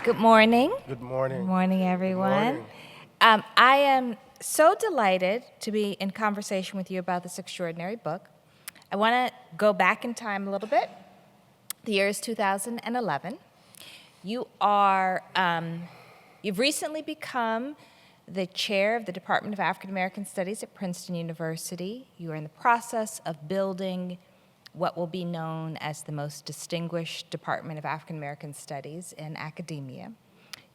Good morning. Good morning. Good morning, everyone. Good morning. I am so delighted to be in conversation with you about this extraordinary book. I want to go back in time a little bit. The year is 2011. You've recently become the chair of the Department of African American Studies at Princeton University. You are in the process of building what will be known as the most distinguished Department of African American Studies in academia.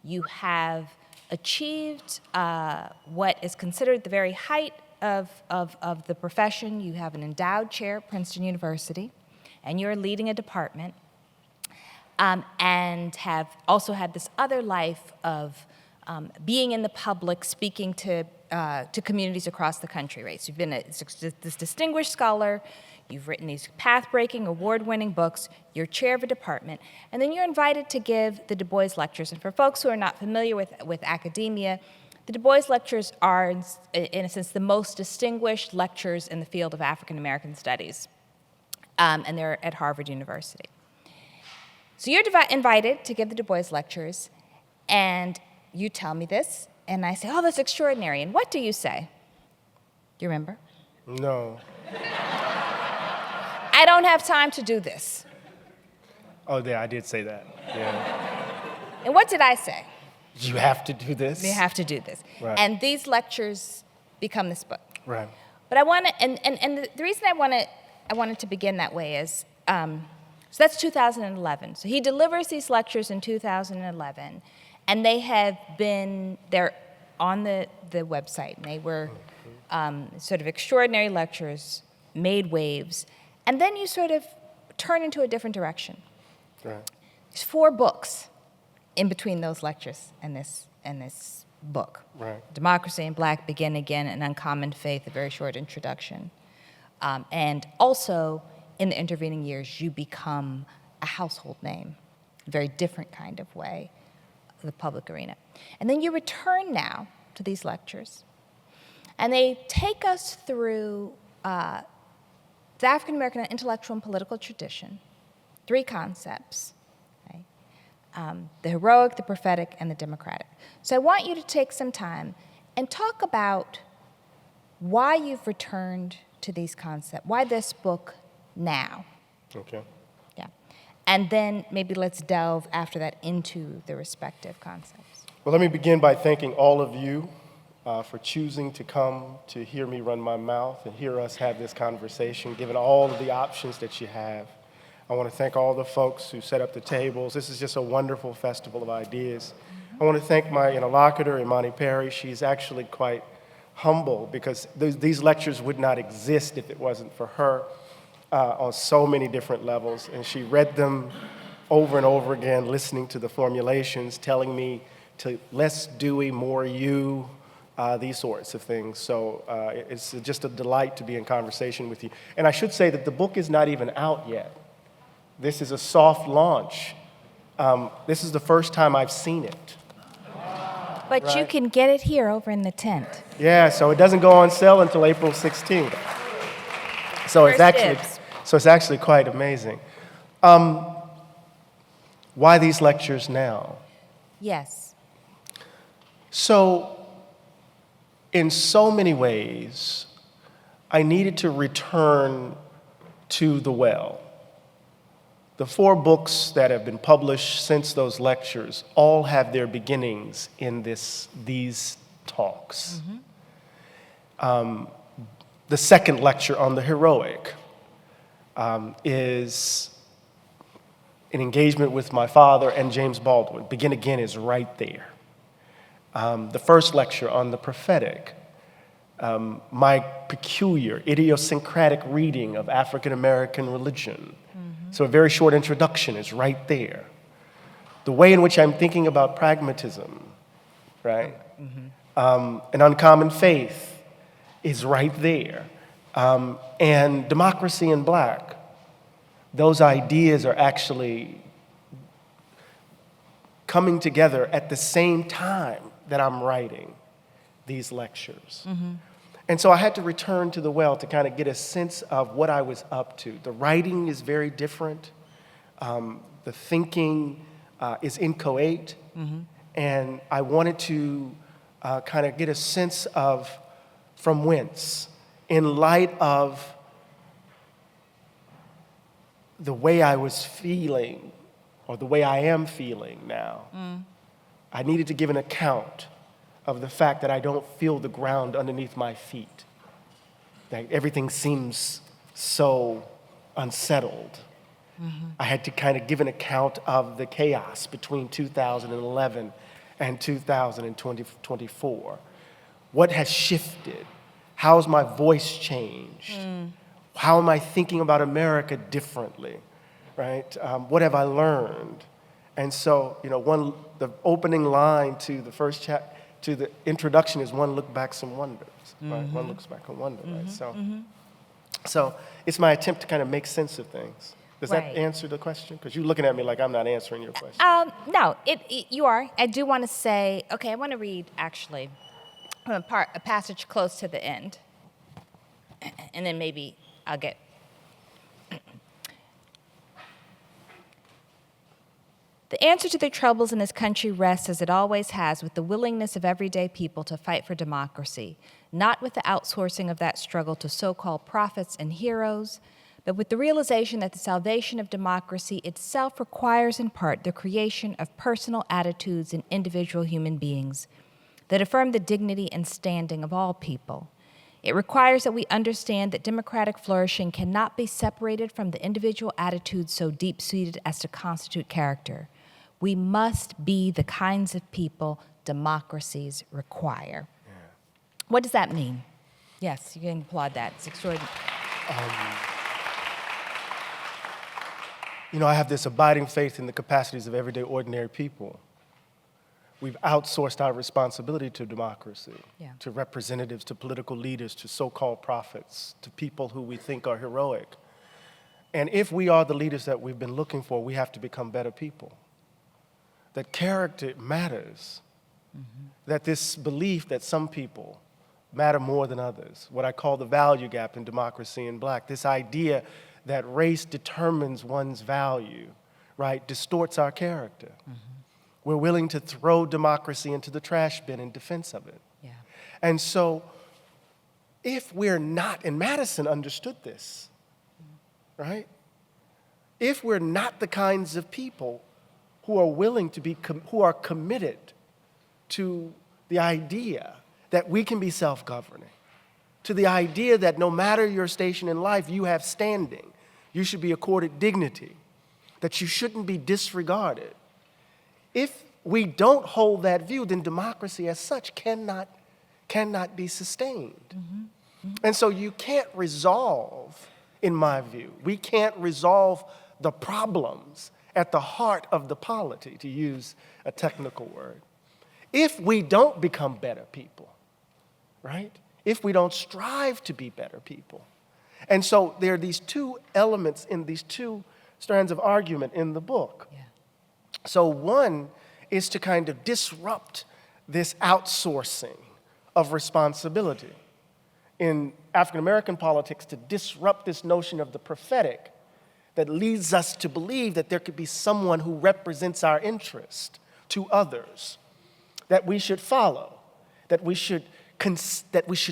You have achieved what is considered the very height of the profession. You have an endowed chair at Princeton University, and you're leading a department, and have also had this other life of being in the public, speaking to communities across the country, right? So you've been this distinguished scholar. You've written these path-breaking, award-winning books. You're chair of a department. And then you're invited to give the Du Bois Lectures. And for folks who are not familiar with academia, the Du Bois Lectures are, in a sense, the most distinguished lectures in the field of African American studies. And they're at Harvard University. So you're invited to give the Du Bois Lectures, and you tell me this, and I say, oh, that's extraordinary. And what do you say? Do you remember? No. I don't have time to do this. Oh, yeah, I did say that. Yeah. And what did I say? You have to do this? You have to do this. Right. And these lectures become this book. Right. But I want to, and the reason I wanted to begin that way is, so that's 2011. So he delivers these lectures in 2011, and they're on the website, and they were sort of extraordinary lectures, made waves. And then you sort of turn into a different direction. Right. There's 4 books in between those lectures and this book. Right. Democracy and Black, Begin Again, An Uncommon Faith, a very short introduction. And also, in the intervening years, you become a household name, a very different kind of way, in the public arena. And then you return now to these lectures, and they take us through the African American intellectual and political tradition, 3 concepts, right? The heroic, the prophetic, and the democratic. So I want you to take some time and talk about why you've returned to these concepts, why this book now. Okay. Yeah. And then maybe let's delve after that into the respective concepts. Well, let me begin by thanking all of you for choosing to come to hear me run my mouth and hear us have this conversation, given all of the options that you have. I want to thank all the folks who set up the tables. This is just a wonderful festival of ideas. I want to thank my interlocutor, Imani Perry. She's actually quite humble because these lectures would not exist if it wasn't for her on so many different levels. And she read them over and over again, listening to the formulations, telling me to less Dewey, more you, these sorts of things. So it's just a delight to be in conversation with you. And I should say that the book is not even out yet. This is a soft launch. This is the first time I've seen it. But Right. you can get it here over in the tent. Yeah, so it doesn't go on sale until April 16th. So First dibs. it's actually quite amazing. Why these lectures now? Yes. So, in so many ways, I needed to return to the well. The 4 books that have been published since those lectures all have their beginnings in these talks. Mm-hmm. The second lecture on the heroic is an engagement with my father and James Baldwin. Begin Again is right there. The first lecture on the prophetic, my peculiar, idiosyncratic reading of African American religion. Mm-hmm. So a very short introduction is right there. The way in which I'm thinking about pragmatism, right? Mm-hmm. An uncommon faith is right there. And democracy and Black, those ideas are actually coming together at the same time that I'm writing these lectures. Mm-hmm. And so I had to return to the well to kind of get a sense of what I was up to. The writing is very different. The thinking is inchoate, and I wanted to kind of get a sense of from whence, in light of the way I was feeling, or the way I am feeling now. I needed to give an account of the fact that I don't feel the ground underneath my feet. That everything seems so unsettled. I had to kind of give an account of the chaos between 2011 and 2024. What has shifted? How has my voice changed? How am I thinking about America differently, right? What have I learned? And so, the opening line to the first to the introduction is one look back, some wonders, right? One looks back and wonder, right? So it's my attempt to kind of make sense of things. Does that answer the question? Because you're looking at me like I'm not answering your question. No, you are. I do want to say, okay, I want to read actually from a passage close to the end, and then maybe I'll get. The answer to their troubles in this country rests, as it always has, with the willingness of everyday people to fight for democracy, not with the outsourcing of that struggle to so-called prophets and heroes, but with the realization that the salvation of democracy itself requires in part the creation of personal attitudes in individual human beings that affirm the dignity and standing of all people. It requires that we understand that democratic flourishing cannot be separated from the individual attitudes so deep-seated as to constitute character. We must be the kinds of people democracies require. Yeah. What does that mean? Yes, you can applaud that. It's extraordinary. I have this abiding faith in the capacities of everyday ordinary people. We've outsourced our responsibility to democracy, to representatives, to political leaders, to so-called prophets, to people who we think are heroic. And if we are the leaders that we've been looking for, we have to become better people. That character matters. That this belief that some people matter more than others, what I call the value gap in democracy in Black, this idea that race determines one's value, right, distorts our character. We're willing to throw democracy into the trash bin in defense of it. Yeah. And so if we're not, and Madison understood this, right? If we're not the kinds of people who are willing to be, who are committed to the idea that we can be self-governing, to the idea that no matter your station in life, you have standing, you should be accorded dignity, that you shouldn't be disregarded. If we don't hold that view, then democracy as such cannot be sustained. And so you can't resolve, in my view, we can't resolve the problems at the heart of the polity, to use a technical word, if we don't become better people, right? If we don't strive to be better people. And so there are these two elements in these two strands of argument in the book. Yeah. So one is to kind of disrupt this outsourcing of responsibility in African American politics, to disrupt this notion of the prophetic that leads us to believe that there could be someone who represents our interest to others, that we should follow, that we should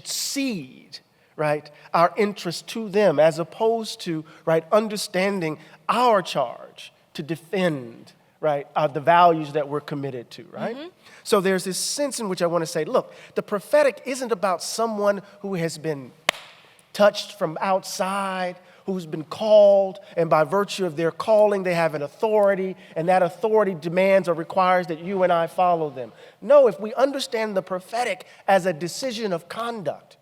cede, right, our interest to them, as opposed to, right, understanding our charge to defend, right, the values that we're committed to, right? So there's this sense in which I want to say, look, the prophetic isn't about someone who has been touched from outside, who's been called, and by virtue of their calling, they have an authority, and that authority demands or requires that you and I follow them. No, if we understand the prophetic as a decision of conduct,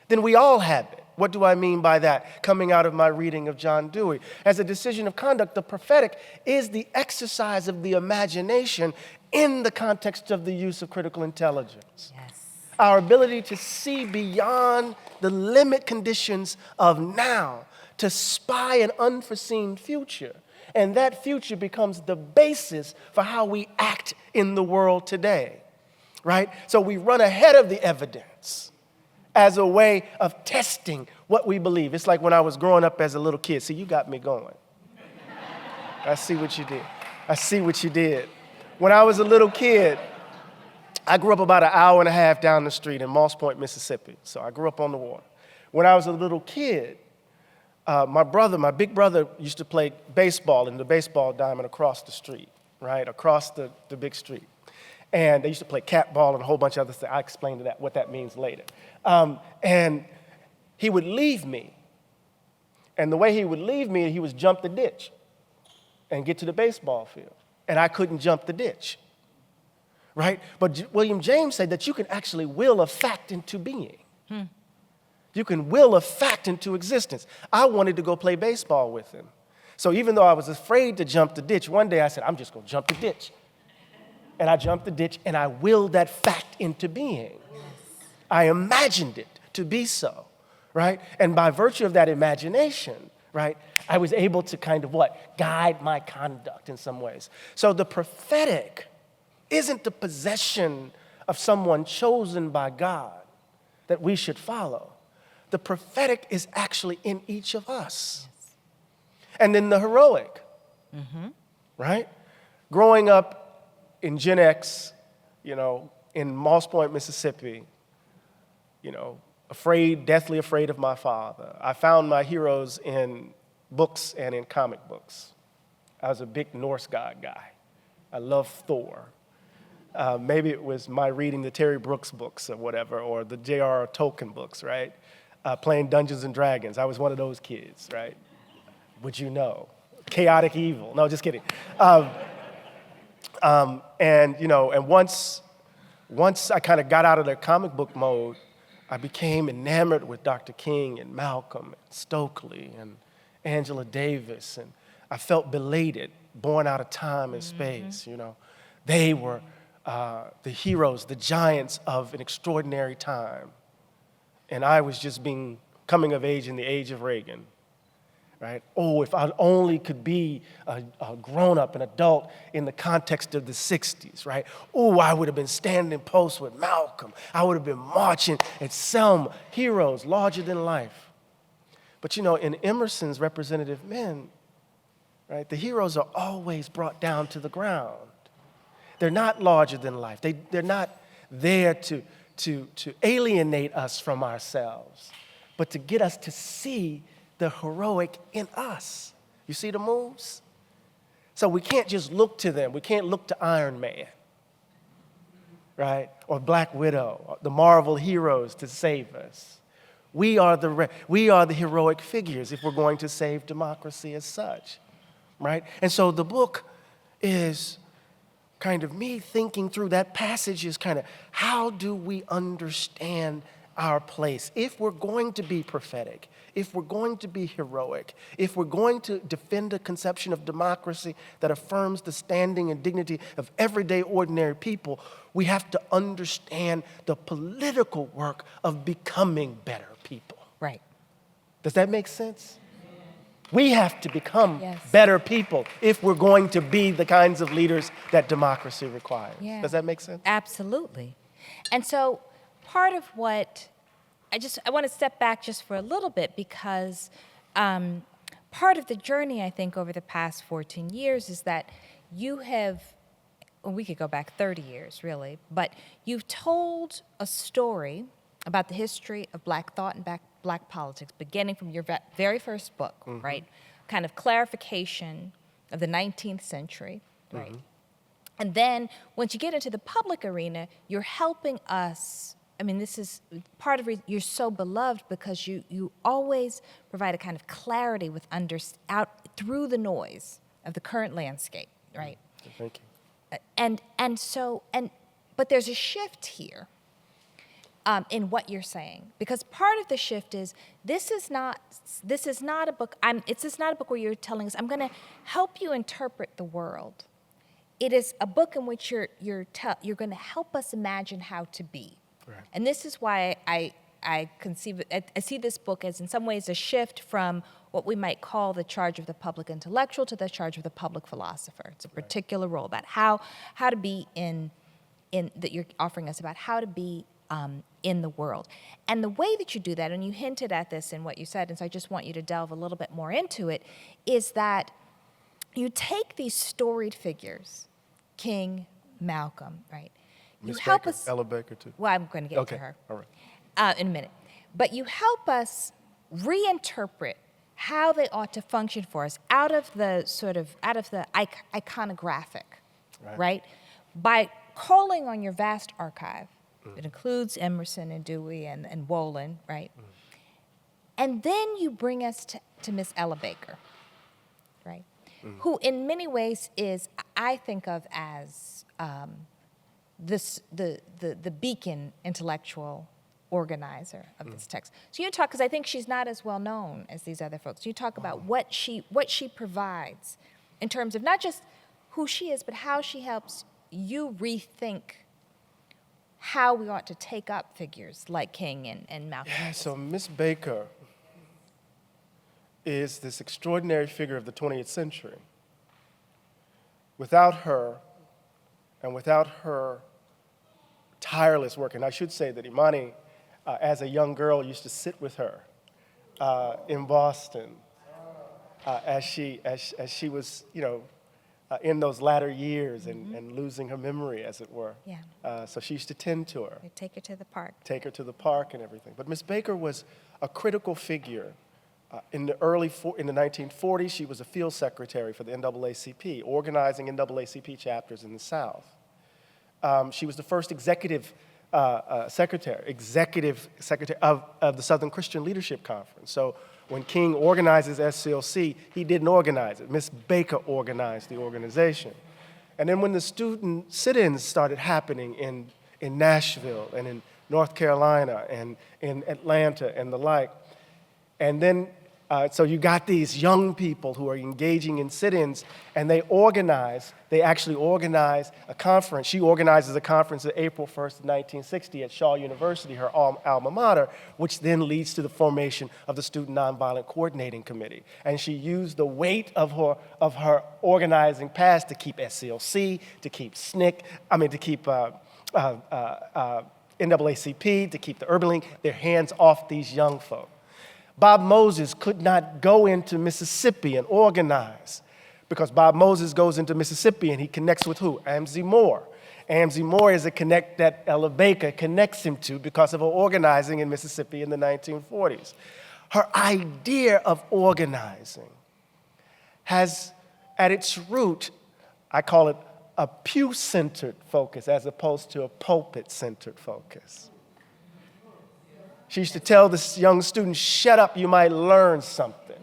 then we all have it. What do I mean by that? Coming out of my reading of John Dewey. As a decision of conduct, the prophetic is the exercise of the imagination in the context of the use of critical intelligence. Yes. Our ability to see beyond the limit conditions of now, to spy an unforeseen future. And that future becomes the basis for how we act in the world today, right? So we run ahead of the evidence as a way of testing what we believe. It's like when I was growing up as a little kid. See, you got me going. I see what you did. I see what you did. When I was a little kid, I grew up about an hour and a half down the street in Moss Point, Mississippi. So I grew up on the water. When I was a little kid, my big brother used to play baseball in the baseball diamond across the street, right? Across the big street. And they used to play cat ball and a whole bunch of other stuff. I'll explain what that means later. And he would leave me. And the way he would leave me, he would jump the ditch and get to the baseball field. And I couldn't jump the ditch, right? But William James said that you can actually will a fact into being. You can will a fact into existence. I wanted to go play baseball with him. So even though I was afraid to jump the ditch, one day I said, I'm just going to jump the ditch. And I jumped the ditch, and I willed that fact into being. I imagined it to be so, right? And by virtue of that imagination, right, I was able to kind of guide my conduct in some ways. So the prophetic isn't the possession of someone chosen by God that we should follow. The prophetic is actually in each of us. Yes. And then the heroic, right? Growing up in Gen X, in Moss Point, Mississippi, deathly afraid of my father. I found my heroes in books and in comic books. I was a big Norse god guy. I love Thor. Maybe it was my reading the Terry Brooks books or whatever, or the J.R.R. Tolkien books, right? Playing Dungeons and Dragons. I was one of those kids, right? Would you know? Chaotic evil. No, just kidding. And once I kind of got out of the comic book mode, I became enamored with Dr. King and Malcolm and Stokely and Angela Davis, and I felt belated, born out of time and space, They were the heroes, the giants of an extraordinary time. And I was just coming of age in the age of Reagan. Right? Oh, if I only could be a grown-up, an adult in the context of the 60s, right? Oh, I would have been standing post with Malcolm. I would have been marching at Selma, heroes larger than life. But in Emerson's Representative Men, right, the heroes are always brought down to the ground. They're not larger than life. They're not there to alienate us from ourselves, but to get us to see the heroic in us. You see the moves? So we can't just look to them. We can't look to Iron Man, right? Or Black Widow, or the Marvel heroes to save us. We are the heroic figures if we're going to save democracy as such, right? And so the book is kind of me thinking through that passage is kind of how do we understand our place? If we're going to be prophetic, if we're going to be heroic, if we're going to defend a conception of democracy that affirms the standing and dignity of everyday ordinary people, we have to understand the political work of becoming better people. Right. Does that make sense? We have to become better people if we're going to be the kinds of leaders that democracy requires. Yeah. Does that make sense? Absolutely. And so part of what I want to step back just for a little bit because part of the journey, I think, over the past 14 years is that you have, well, we could go back 30 years, really, but you've told a story about the history of Black thought and Black politics, beginning from your very first book, right? Kind of clarification of the 19th century, right? And then once you get into the public arena, you're helping us. I mean, this is part of it. You're so beloved because you always provide a kind of clarity with out through the noise of the current landscape, right? Thank you. But there's a shift here in what you're saying, because part of the shift is this is not a book. It's just not a book where you're telling us I'm going to help you interpret the world. It is a book in which you're going to help us imagine how to be. Right. And this is why I see this book as in some ways a shift from what we might call the charge of the public intellectual to the charge of the public philosopher. It's a particular role about how to be in that you're offering us about how to be in the world. And the way that you do that, and you hinted at this in what you said, and so I just want you to delve a little bit more into it, is that you take these storied figures, King, Malcolm, right? You Miss help Baker, us. Ella Baker, too. Well, I'm going to get Okay, to her all right. in a minute. But you help us reinterpret how they ought to function for us out of the iconographic, right? By calling on your vast archive. It includes Emerson and Dewey and Wolin, right? And then you bring us to Miss Ella Baker, right? Who in many ways is, I think of as the beacon intellectual organizer of this text. So you talk, because I think she's not as well known as these other folks. You talk about what she provides in terms of not just who she is, but how she helps you rethink how we ought to take up figures like King and Malcolm. Yeah, so Miss Baker is this extraordinary figure of the 20th century. Without her, and without her tireless work, and I should say that Imani, as a young girl, used to sit with her in Boston as she was, in those latter years and losing her memory, as it were. Yeah. So she used to tend to her. They take her to the park. Take her to the park and everything. But Miss Baker was a critical figure. In the 1940s, she was a field secretary for the NAACP, organizing NAACP chapters in the South. She was the first executive secretary of the Southern Christian Leadership Conference. So when King organizes SCLC, he didn't organize it. Miss Baker organized the organization. And then when the student sit-ins started happening in Nashville and in North Carolina and in Atlanta and the like, and then so you got these young people who are engaging in sit-ins, and they actually organize a conference. She organizes a conference on April 1st, 1960 at Shaw University, her alma mater, which then leads to the formation of the Student Nonviolent Coordinating Committee. And she used the weight of her organizing past to keep SCLC, to keep SNCC, to keep NAACP, to keep the Urban League, their hands off these young folk. Bob Moses could not go into Mississippi and organize because Bob Moses goes into Mississippi and he connects with who? Amzie Moore. Amzie Moore is a connect that Ella Baker connects him to because of her organizing in Mississippi in the 1940s. Her idea of organizing has at its root, I call it a pew-centered focus as opposed to a pulpit-centered focus. She used to tell this young student, shut up, you might learn something.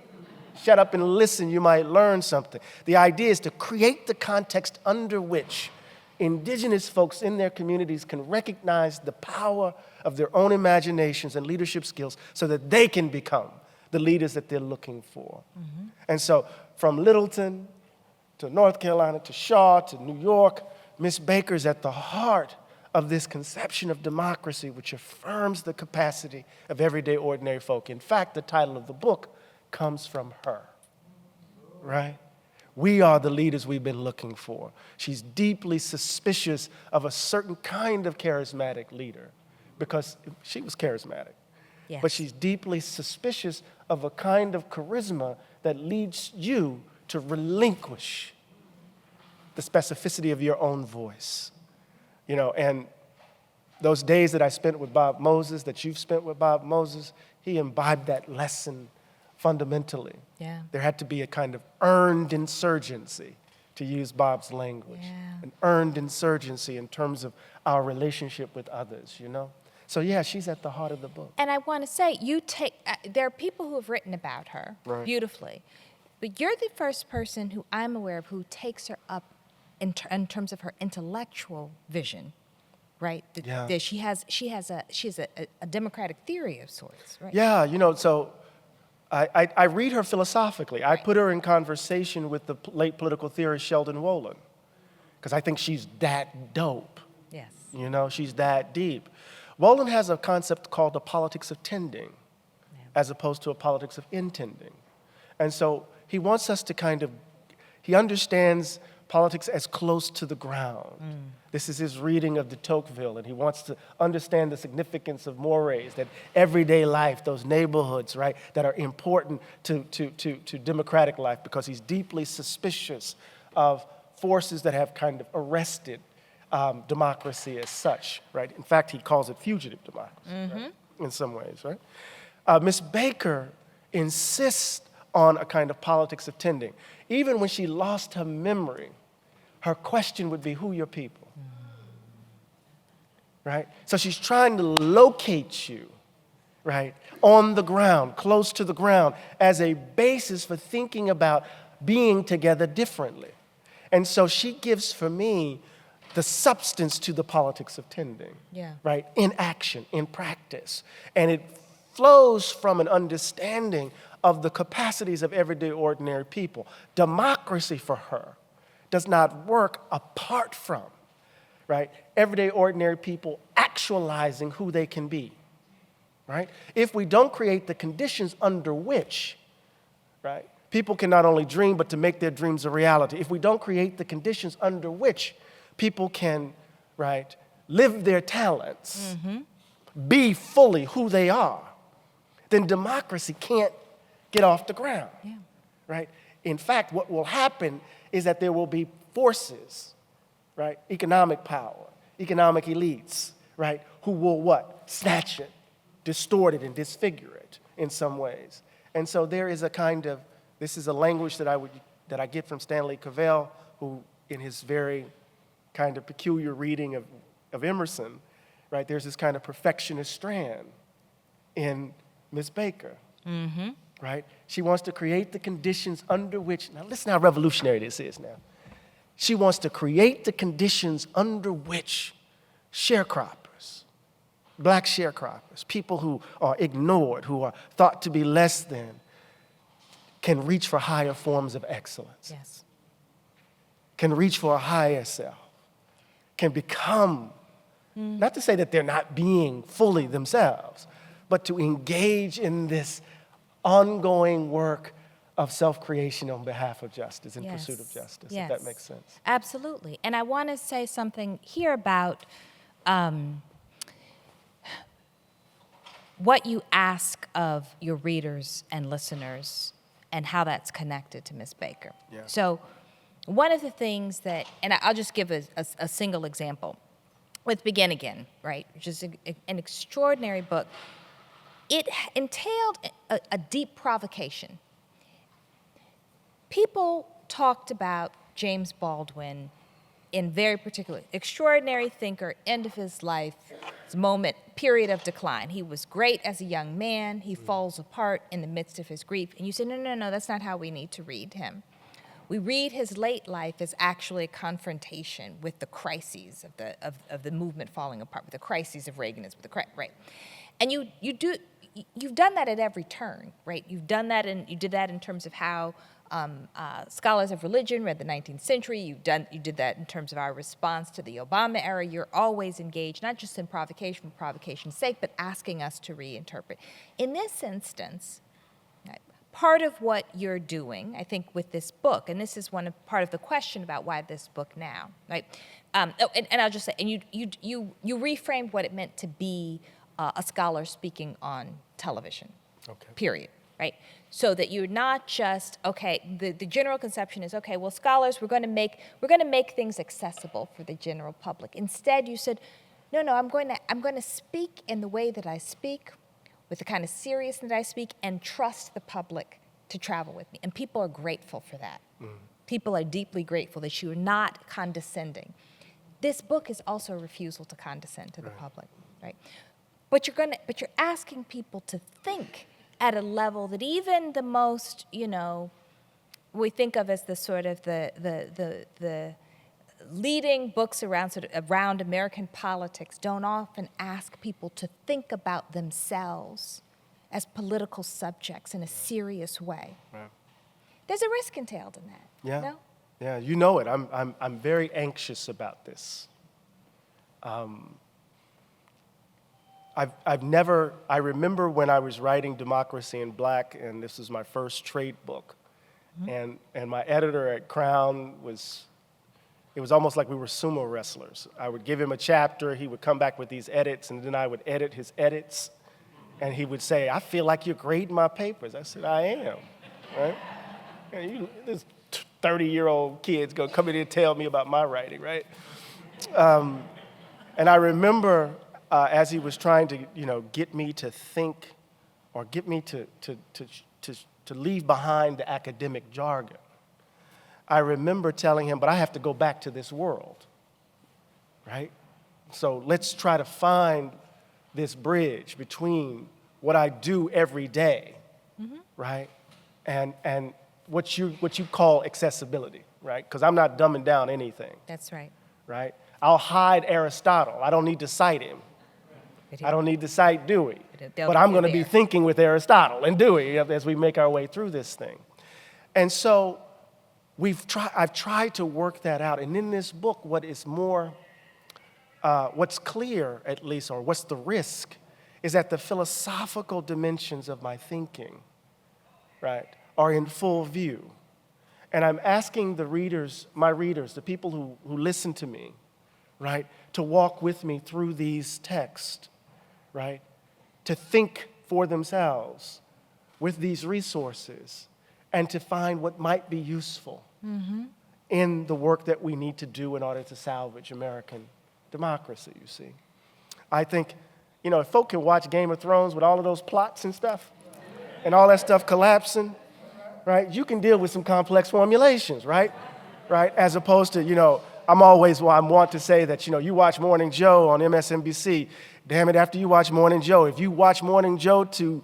Shut up and listen, you might learn something. The idea is to create the context under which indigenous folks in their communities can recognize the power of their own imaginations and leadership skills so that they can become the leaders that they're looking for. And so from Littleton to North Carolina to Shaw to New York, Miss Baker's at the heart of this conception of democracy which affirms the capacity of everyday ordinary folk. In fact, the title of the book comes from her, right? We are the leaders we've been looking for. She's deeply suspicious of a certain kind of charismatic leader because she was charismatic. Yes. But she's deeply suspicious of a kind of charisma that leads you to relinquish the specificity of your own voice. And those days that I spent with Bob Moses, that you've spent with Bob Moses, he imbibed that lesson fundamentally. Yeah. There had to be a kind of earned insurgency, to use Bob's language. Yeah. An earned insurgency in terms of our relationship with others, So yeah, she's at the heart of the book. And I want to say, there are people who have written about her beautifully, but you're the first person who I'm aware of who takes her up in terms of her intellectual vision, right? Yeah. She has a democratic theory of sorts, right? Yeah, so I read her philosophically. I put her in conversation with the late political theorist Sheldon Wolin, because I think she's that dope. Yes. She's that deep. Wolin has a concept called the politics of tending, as opposed to a politics of intending. And so he wants us to he understands politics as close to the ground. This is his reading of de Tocqueville, and he wants to understand the significance of mores, that everyday life, those neighborhoods, right, that are important to democratic life, because he's deeply suspicious of forces that have kind of arrested democracy as such, right? In fact, he calls it fugitive democracy, right? In some ways, right? Miss Baker insists on a kind of politics of tending. Even when she lost her memory, her question would be, who are your people? Right? So she's trying to locate you, right, on the ground, close to the ground, as a basis for thinking about being together differently. And so she gives, for me, the substance to the politics of tending, right, in action, in practice. And it flows from an understanding of the capacities of everyday ordinary people. Democracy for her does not work apart from, right, everyday ordinary people actualizing who they can be, right? If we don't create the conditions under which, right, people can not only dream but to make their dreams a reality, if we don't create the conditions under which people can, right, live their talents, be fully who they are, then democracy can't get off the ground, right? In fact, what will happen is that there will be forces, right, economic power, economic elites, right, who will what? Snatch it, distort it, and disfigure it in some ways. And so there is a kind of, this is a language that I get from Stanley Cavell, who in his very kind of peculiar reading of Emerson, right, there's this kind of perfectionist strand in Miss Baker. Right? She wants to create the conditions under which, now listen how revolutionary this is now. She wants to create the conditions under which sharecroppers, black sharecroppers, people who are ignored, who are thought to be less than, can reach for higher forms of excellence. Can reach for a higher self, can become, not to say that they're not being fully themselves, but to engage in this ongoing work of self-creation on behalf of justice, in pursuit of justice, if that makes sense. Absolutely. And I want to say something here about what you ask of your readers and listeners and how that's connected to Miss Baker. So one of the things that, and I'll just give a single example, with Begin Again, right, which is an extraordinary book. It entailed a deep provocation. People talked about James Baldwin in very particular, extraordinary thinker, end of his life, his moment, period of decline. He was great as a young man. He falls apart in the midst of his grief. And you say, no, that's not how we need to read him. We read his late life as actually a confrontation with the crises of the movement falling apart, with the crises of Reaganism, right? And you've done that at every turn, right? You did that in terms of how scholars of religion read the 19th century. You did that in terms of our response to the Obama era. You're always engaged, not just in provocation for provocation's sake, but asking us to reinterpret. In this instance, part of what you're doing, I think, with this book, and this is part of the question about why this book now, right? And I'll just say, and you reframed what it meant to be a scholar speaking on television, period, right? So that you're not just, the general conception is, well, scholars, we're going to make things accessible for the general public. Instead, you said, no, I'm going to speak in the way that I speak, with the kind of seriousness that I speak, and trust the public to travel with me. And people are grateful for that. People are deeply grateful that you are not condescending. This book is also a refusal to condescend to the public, right? But you're asking people to think at a level that even the most, we think of as the sort of the leading books around American politics don't often ask people to think about themselves as political subjects in a serious way. Right. There's a risk entailed in that. Yeah. No? Yeah, you know it. I'm very anxious about this. I remember when I was writing Democracy in Black, and this was my first trade book, and my editor at Crown was It was almost like we were sumo wrestlers. I would give him a chapter, he would come back with these edits, and then I would edit his edits, and he would say, I feel like you're grading my papers. I said, I am, right? And this 30-year-old kid's gonna come in and tell me about my writing, right? And I remember as he was trying to, get me to think or get me to leave behind the academic jargon, I remember telling him, but I have to go back to this world, right? So let's try to find this bridge between what I do every day, right? And what you call accessibility, right? Because I'm not dumbing down anything. That's right. Right? I'll hide Aristotle. I don't need to cite him. I don't need to cite Dewey. But I'm going to be thinking with Aristotle and Dewey as we make our way through this thing. And so I've tried to work that out. And in this book, what's clear, at least, or what's the risk, is that the philosophical dimensions of my thinking, right, are in full view. And I'm asking the readers, my readers, the people who listen to me, right, to walk with me through these texts, right, to think for themselves with these resources and to find what might be useful in the work that we need to do in order to salvage American democracy, you see. I think, if folk can watch Game of Thrones with all of those plots and stuff, and all that stuff collapsing, right, you can deal with some complex formulations, right? Right? As opposed to, I want to say that, you watch Morning Joe on MSNBC. Damn it, after you watch Morning Joe, if you watch Morning Joe to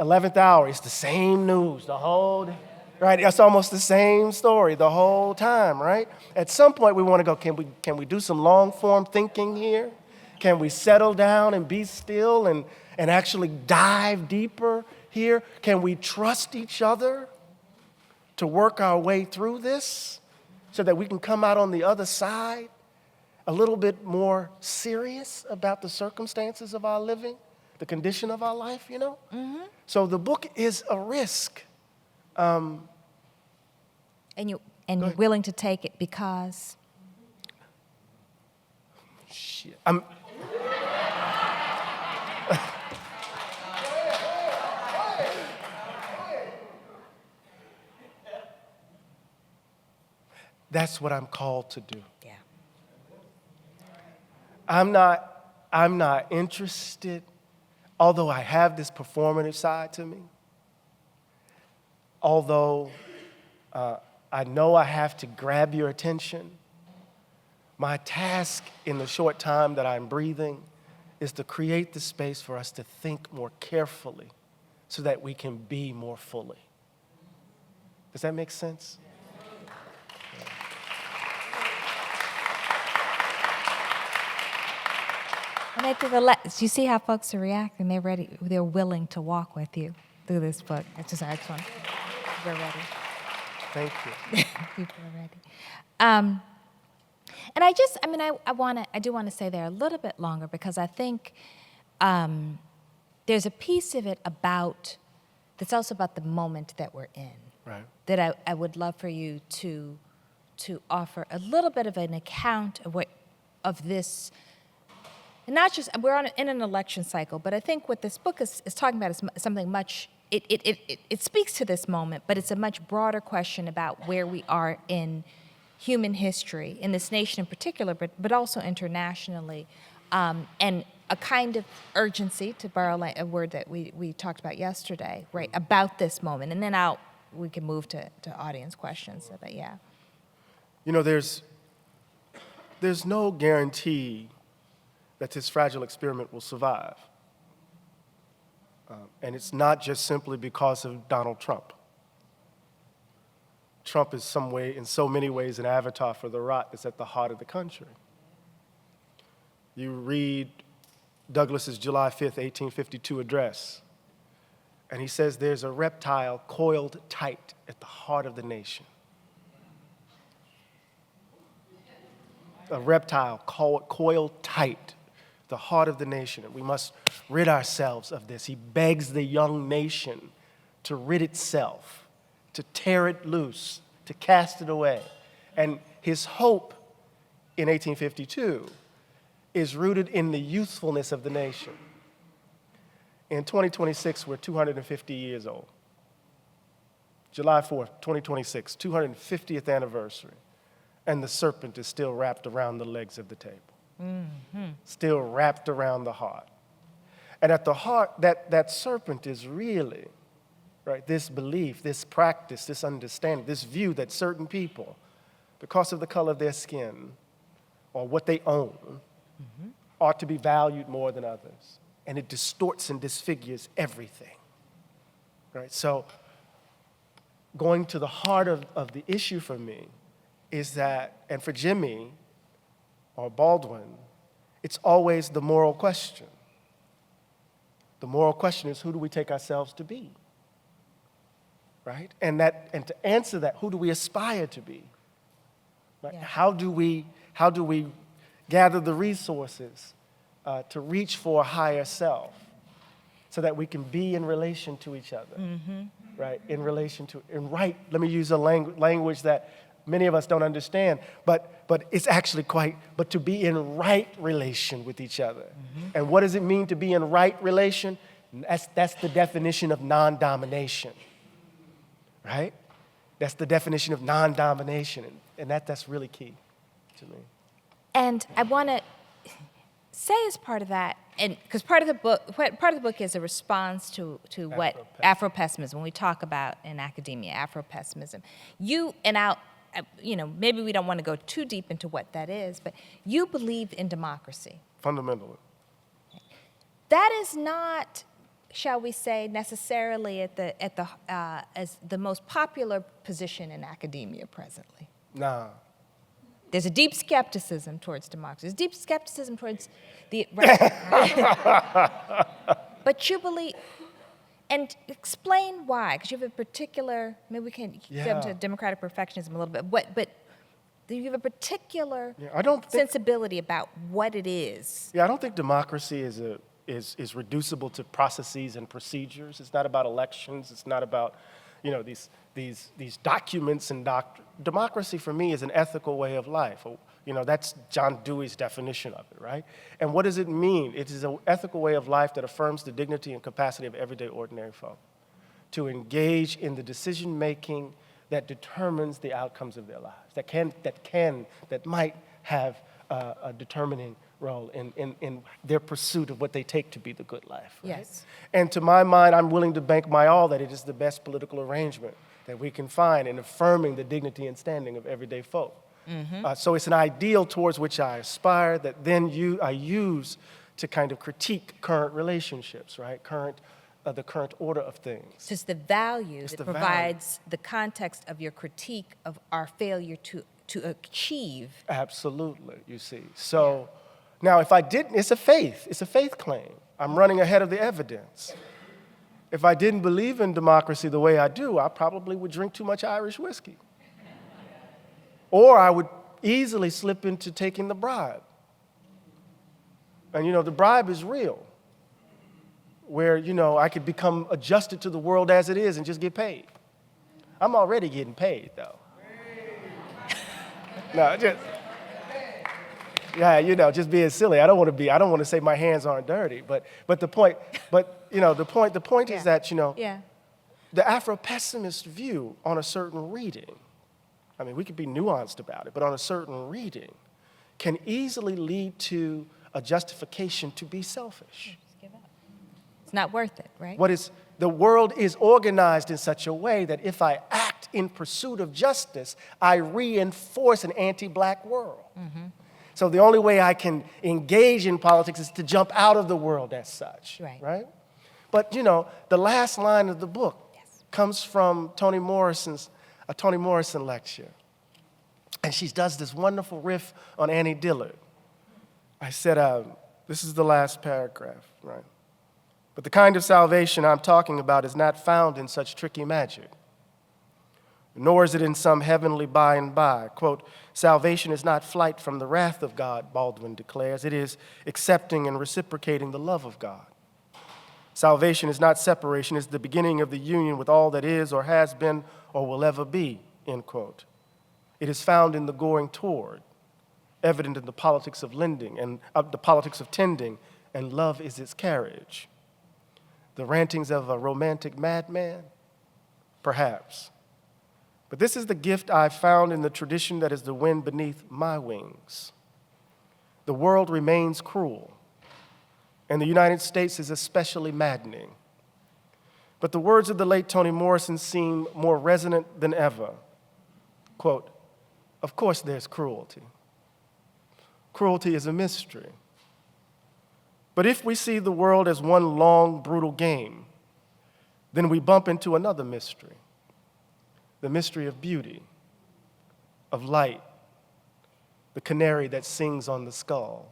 11th hour, it's the same news the whole day, right? It's almost the same story the whole time, right? At some point, we want to go, can we do some long-form thinking here? Can we settle down and be still and actually dive deeper here? Can we trust each other to work our way through this so that we can come out on the other side a little bit more serious about the circumstances of our living, the condition of our life, So the book is a risk. And you're willing to take it because? Shit. That's what I'm called to do. Yeah. I'm not interested, although I have this performative side to me, although I know I have to grab your attention, my task in the short time that I'm breathing is to create the space for us to think more carefully so that we can be more fully. Does that make sense? And I think you see how folks are reacting? They're ready. They're willing to walk with you through this book. It's just excellent. We're ready. Thank you. People are ready. And I do want to stay there a little bit longer because I think there's a piece of it that's also about the moment that we're in. Right. That I would love for you to offer a little bit of an account of this. And not just, we're in an election cycle, but I think what this book is talking about is something much, it speaks to this moment, but it's a much broader question about where we are in human history, in this nation in particular, but also internationally, and a kind of urgency, to borrow a word that we talked about yesterday, right, about this moment. And then we can move to audience questions, but yeah. There's no guarantee that this fragile experiment will survive. And it's not just simply because of Donald Trump. Trump is in so many ways an avatar for the rot that's at the heart of the country. You read Douglas's July 5th, 1852 address, and he says there's a reptile coiled tight at the heart of the nation. A reptile coiled tight, the heart of the nation, and we must rid ourselves of this. He begs the young nation to rid itself, to tear it loose, to cast it away. And his hope in 1852 is rooted in the youthfulness of the nation. In 2026, we're 250 years old. July 4th, 2026, 250th anniversary, and the serpent is still wrapped around the legs of the table, still wrapped around the heart. And at the heart, that serpent is really, right, this belief, this practice, this understanding, this view that certain people, because of the color of their skin or what they own, ought to be valued more than others. And it distorts and disfigures everything, right? So going to the heart of the issue for me is that, and for Jimmy or Baldwin, it's always the moral question. The moral question is, who do we take ourselves to be? Right? And to answer that, who do we aspire to be? Right? Yeah. How do we gather the resources to reach for a higher self so that we can be in relation to each other? Right? In relation to, and right, let me use a language that many of us don't understand, but it's actually but to be in right relation with each other. And what does it mean to be in right relation? That's the definition of non-domination, right? That's the definition of non-domination, and that's really key to me. And I want to say as part of that, and because part of the book is a response to what Afro-pessimism, when we talk about in academia, Afro-pessimism. Maybe we don't want to go too deep into what that is, but you believe in democracy. Fundamentally. That is not, shall we say, necessarily as the most popular position in academia presently. Nah. There's a deep skepticism towards democracy. There's deep skepticism towards the but you believe, and explain why, because you have a particular, maybe we can get into democratic perfectionism a little bit, but you have a particular sensibility about what it is. Yeah, I don't think democracy is reducible to processes and procedures. It's not about elections. It's not about, these documents and democracy for me is an ethical way of life. That's John Dewey's definition of it, right? And what does it mean? It is an ethical way of life that affirms the dignity and capacity of everyday ordinary folk to engage in the decision-making that determines the outcomes of their lives, that might have a determining role in their pursuit of what they take to be the good life. Right? Yes. And to my mind, I'm willing to bank my all that it is the best political arrangement that we can find in affirming the dignity and standing of everyday folk. So it's an ideal towards which I aspire that then I use to kind of critique current relationships, right? The current order of things. So it's the value that provides the context of your critique of our failure to achieve. Absolutely, you see. So now if I didn't, it's a faith claim. I'm running ahead of the evidence. If I didn't believe in democracy the way I do, I probably would drink too much Irish whiskey. Or I would easily slip into taking the bribe. And the bribe is real, where, I could become adjusted to the world as it is and just get paid. I'm already getting paid, though. No, just being silly. I don't want to say my hands aren't dirty, but the point is that, the Afro-pessimist view on a certain reading, I mean, we could be nuanced about it, but on a certain reading, can easily lead to a justification to be selfish. Just give up. It's not worth it, right? The world is organized in such a way that if I act in pursuit of justice, I reinforce an anti-black world. So the only way I can engage in politics is to jump out of the world as such, right? But, the last line of the book comes from Toni Morrison's a Toni Morrison lecture. And she does this wonderful riff on Annie Dillard. I said, this is the last paragraph, right? But the kind of salvation I'm talking about is not found in such tricky magic, nor is it in some heavenly by and by. Quote, salvation is not flight from the wrath of God, Baldwin declares. It is accepting and reciprocating the love of God. Salvation is not separation, it's the beginning of the union with all that is or has been or will ever be, end quote. It is found in the going toward evident in the politics of lending and the politics of tending, and love is its carriage. The rantings of a romantic madman? Perhaps. But this is the gift I found in the tradition that is the wind beneath my wings. The world remains cruel, and the United States is especially maddening. But the words of the late Toni Morrison seem more resonant than ever. Quote, "Of course there's cruelty. Cruelty is a mystery. But if we see the world as one long, brutal game, then we bump into another mystery, the mystery of beauty, of light, the canary that sings on the skull.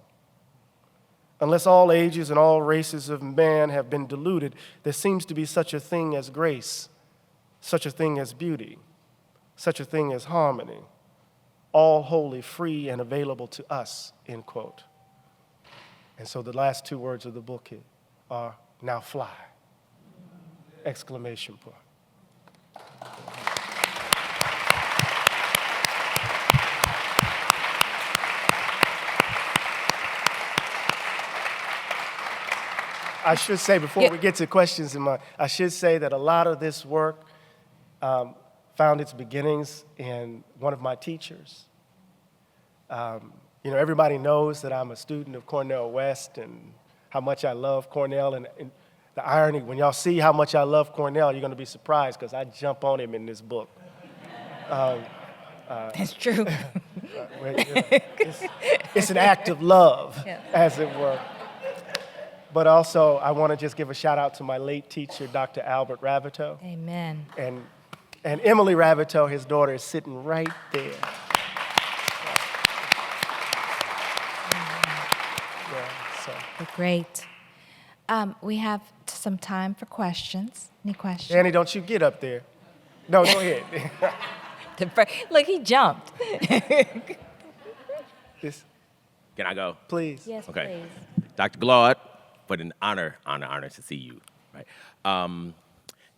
Unless all ages and all races of man have been deluded, there seems to be such a thing as grace, such a thing as beauty, such a thing as harmony, all wholly free and available to us," end quote. And so the last two words of the book are, "Now fly!" Exclamation point. I should say, before we get to questions, I should say that a lot of this work found its beginnings in one of my teachers. Everybody knows that I'm a student of Cornell West and how much I love Cornell. And the irony, when y'all see how much I love Cornell, you're going to be surprised because I jump on him in this book. That's true. It's an act of love, as it were. But also, I want to just give a shout out to my late teacher, Dr. Albert Ravito. Amen. And Emily Ravito, his daughter, is sitting right there. Great. We have some time for questions. Any questions? Danny, don't you get up there. No, go ahead. Look, he jumped. Can I go? Please. Yes, Okay. please. Dr. Glaude, what an honor to see you, right?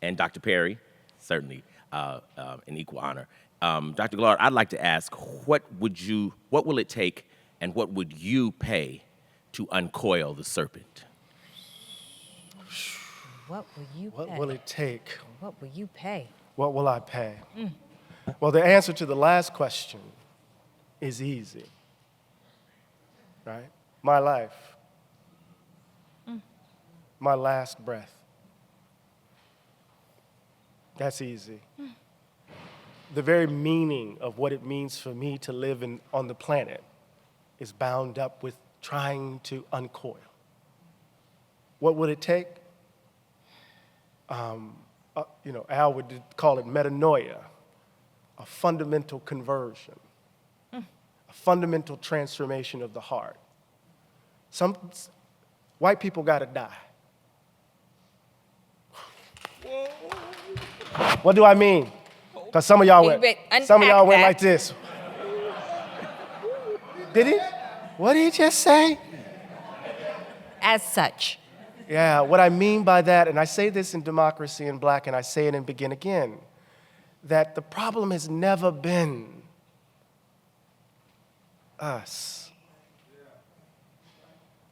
And Dr. Perry, certainly an equal honor. Dr. Glaude, I'd like to ask, what will it take and what would you pay to uncoil the serpent? What will you pay? What will it take? What will you pay? What will I pay? Well, the answer to the last question is easy, right? My life. My last breath. That's easy. The very meaning of what it means for me to live on the planet is bound up with trying to uncoil. What would it take? Al would call it metanoia, a fundamental conversion, a fundamental transformation of the heart. Some white people got to die. What do I mean? Because some of y'all went like this. Did he? What did he just say? As such. Yeah, what I mean by that, and I say this in Democracy in Black, and I say it in Begin Again, that the problem has never been us.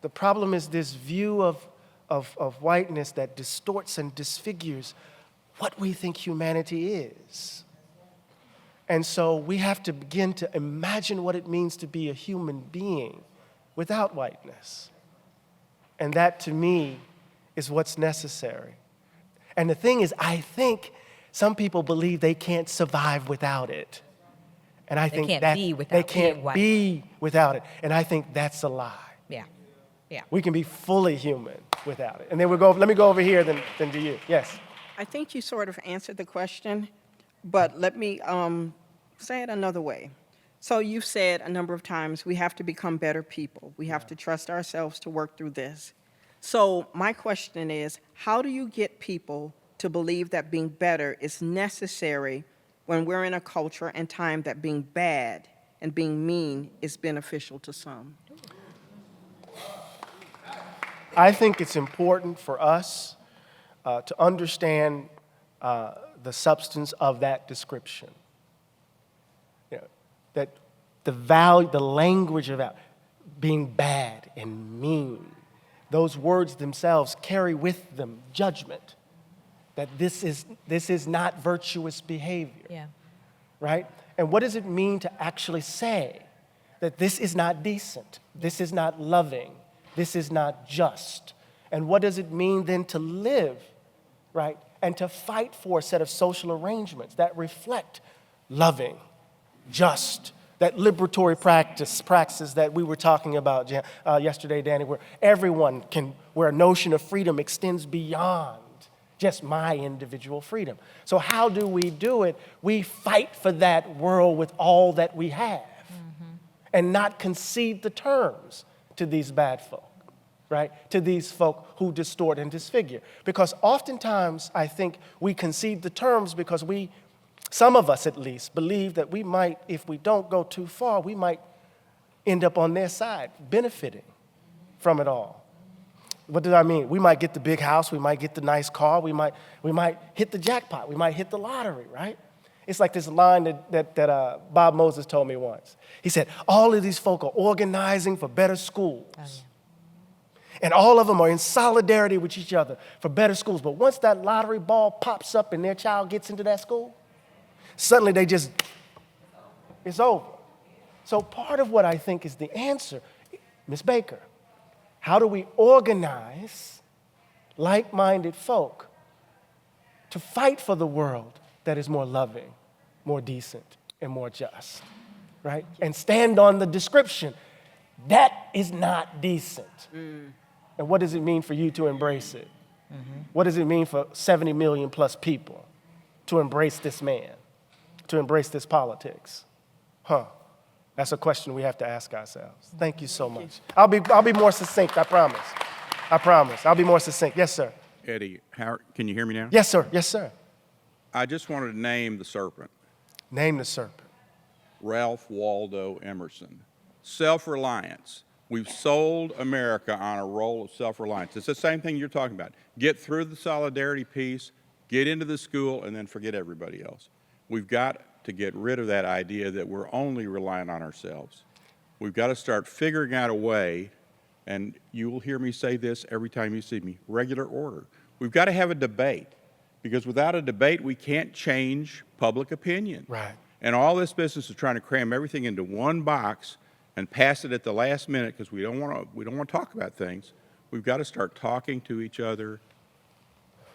The problem is this view of whiteness that distorts and disfigures what we think humanity is. And so we have to begin to imagine what it means to be a human being without whiteness. And that, to me, is what's necessary. And the thing is, I think some people believe they can't survive without it. And I think that they can't be without it. And I think that's a lie. Yeah. Yeah. We can be fully human without it. And then let me go over here, then to you. Yes. I think you sort of answered the question, but let me say it another way. So you've said a number of times we have to become better people. We have to trust ourselves to work through this. So my question is, how do you get people to believe that being better is necessary when we're in a culture and time that being bad and being mean is beneficial to some? I think it's important for us to understand the substance of that description. That the language of being bad and mean. Those words themselves carry with them judgment, that this is not virtuous behavior, Yeah. right? And what does it mean to actually say that this is not decent, this is not loving, this is not just? And what does it mean then to live, right? And to fight for a set of social arrangements that reflect loving, just, that liberatory practices that we were talking about yesterday, Danny, where a notion of freedom extends beyond just my individual freedom. So how do we do it? We fight for that world with all that we have, and not concede the terms to these bad folk, right? To these folk who distort and disfigure. Because oftentimes I think we concede the terms because some of us at least, believe that we might, if we don't go too far, we might end up on their side, benefiting from it all. What do I mean? We might get the big house, we might get the nice car, we might hit the jackpot, we might hit the lottery, right? It's like this line that Bob Moses told me once. He said, all of these folk are organizing for better schools. Oh, yeah. And all of them are in solidarity with each other for better schools. But once that lottery ball pops up and their child gets into that school, suddenly it's over. So part of what I think is the answer, Ms. Baker, how do we organize like-minded folk to fight for the world that is more loving, more decent, and more just, right? And stand on the description, that is not decent. And what does it mean for you to embrace it? What does it mean for 70 million plus people to embrace this man, to embrace this politics? That's a question we have to ask ourselves. Thank you so much. I'll be more succinct, I promise. I promise. I'll be more succinct. Yes, sir. Eddie, can you hear me now? Yes, sir. Yes, sir. I just wanted to name the serpent. Name the serpent. Ralph Waldo Emerson. Self-reliance. We've sold America on a role of self-reliance. It's the same thing you're talking about. Get through the solidarity piece, get into the school, and then forget everybody else. We've got to get rid of that idea that we're only relying on ourselves. We've got to start figuring out a way, and you will hear me say this every time you see me, regular order. We've got to have a debate, because without a debate, we can't change public opinion. Right. And all this business of trying to cram everything into one box and pass it at the last minute because we don't want to talk about things. We've got to start talking to each other,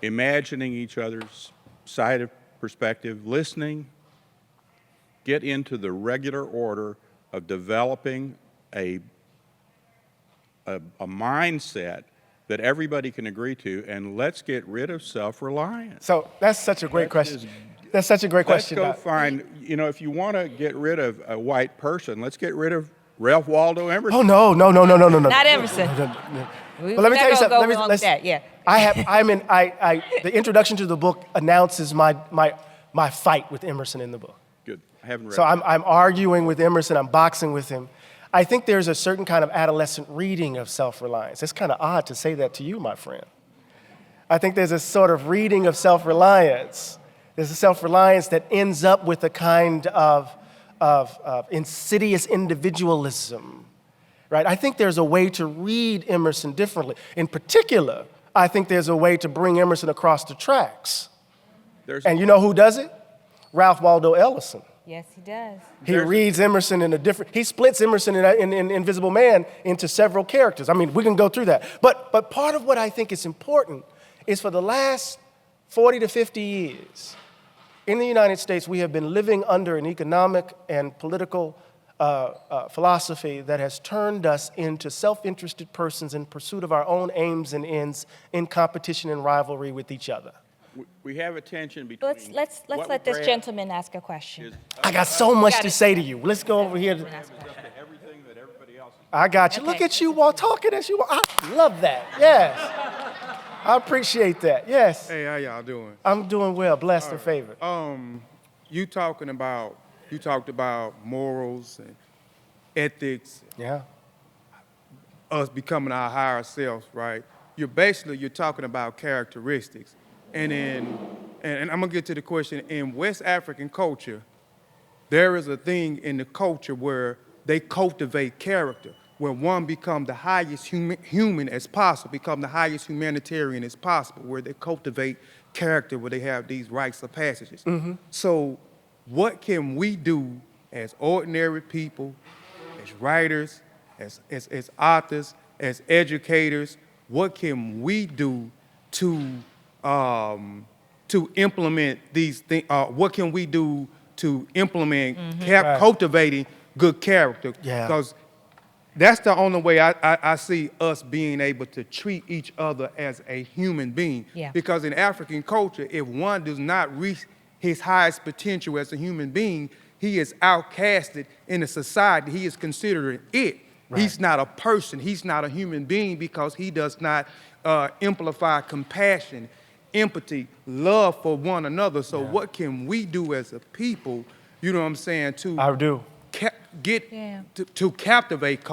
imagining each other's side of perspective, listening, get into the regular order of developing a mindset that everybody can agree to, and let's get rid of self-reliance. So that's such a great question. That's such a great question. Let's go find, if you want to get rid of a white person, let's get rid of Ralph Waldo Emerson. Oh, no. Not Emerson. But let me tell you something. The introduction to the book announces my fight with Emerson in the book. Good. I haven't read So it. I'm arguing with Emerson. I'm boxing with him. I think there's a certain kind of adolescent reading of self-reliance. It's kind of odd to say that to you, my friend. I think there's a sort of reading of self-reliance. There's a self-reliance that ends up with a kind of insidious individualism, right? I think there's a way to read Emerson differently. In particular, I think there's a way to bring Emerson across the tracks. And you know who does it? Ralph Waldo Ellison. Yes, he does. He reads Emerson he splits Emerson in Invisible Man into several characters. I mean, we can go through that. But part of what I think is important is for the last 40 to 50 years, in the United States, we have been living under an economic and political philosophy that has turned us into self-interested persons in pursuit of our own aims and ends in competition and rivalry with each other. We have a tension between. Let's let this gentleman ask a question. I got so much to say to you. Let's go over here. Everything that everybody else is. I got you. Okay. Look at you while talking as you. I love that. Yes. I appreciate that. Yes. Hey, how y'all doing? I'm doing well, blessed and favored. You talked about morals and ethics, Yeah. us becoming our higher selves, right? You're talking about characteristics. And I'm gonna get to the question, in West African culture, there is a thing in the culture where they cultivate character, where one becomes the highest human as possible, become the highest humanitarian as possible, where they cultivate character, where they have these rites of passages. So what can we do as ordinary people, as writers, as authors, as educators? What can we do to implement these things? What can we do to implement cultivating good character? Yeah. Because that's the only way I see us being able to treat each other as a human being. Yeah. Because in African culture, if one does not reach his highest potential as a human being, he is outcasted in a society. He is considered it. Right. He's not a person. He's not a human being because he does not amplify compassion, empathy, love for one another. So what can we do as a people, you know what I'm saying, to I do. to captivate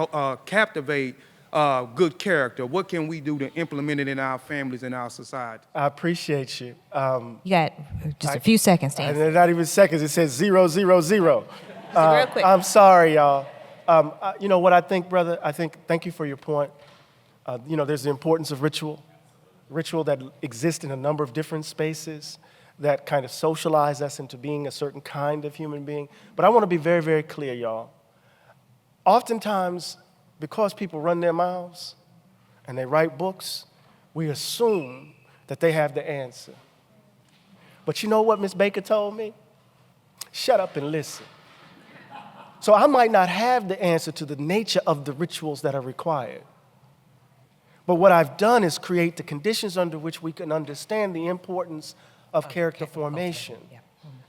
good character? What can we do to implement it in our families and our society? I appreciate you. You got just a few seconds to And answer. they're not even seconds. It says 0, 0, 0. Real quick. I'm sorry, y'all. You know what I think, brother? Thank you for your point. You know, there's the importance of ritual that exists in a number of different spaces that kind of socialize us into being a certain kind of human being. But I want to be very, very clear, y'all. Oftentimes, because people run their mouths and they write books, we assume that they have the answer. But you know what Miss Baker told me? Shut up and listen. So I might not have the answer to the nature of the rituals that are required. But what I've done is create the conditions under which we can understand the importance of character formation.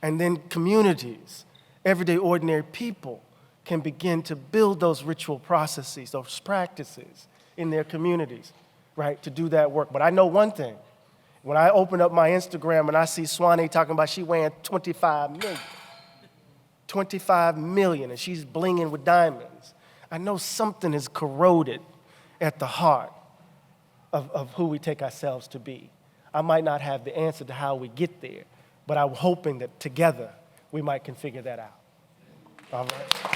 And then communities, everyday ordinary people, can begin to build those ritual processes, those practices in their communities, right, to do that work. But I know one thing. When I open up my Instagram and I see Swanee talking about she weighing 25 million, 25 million, and she's blinging with diamonds, I know something is corroded at the heart of who we take ourselves to be. I might not have the answer to how we get there, but I'm hoping that together we might can figure that out. All right?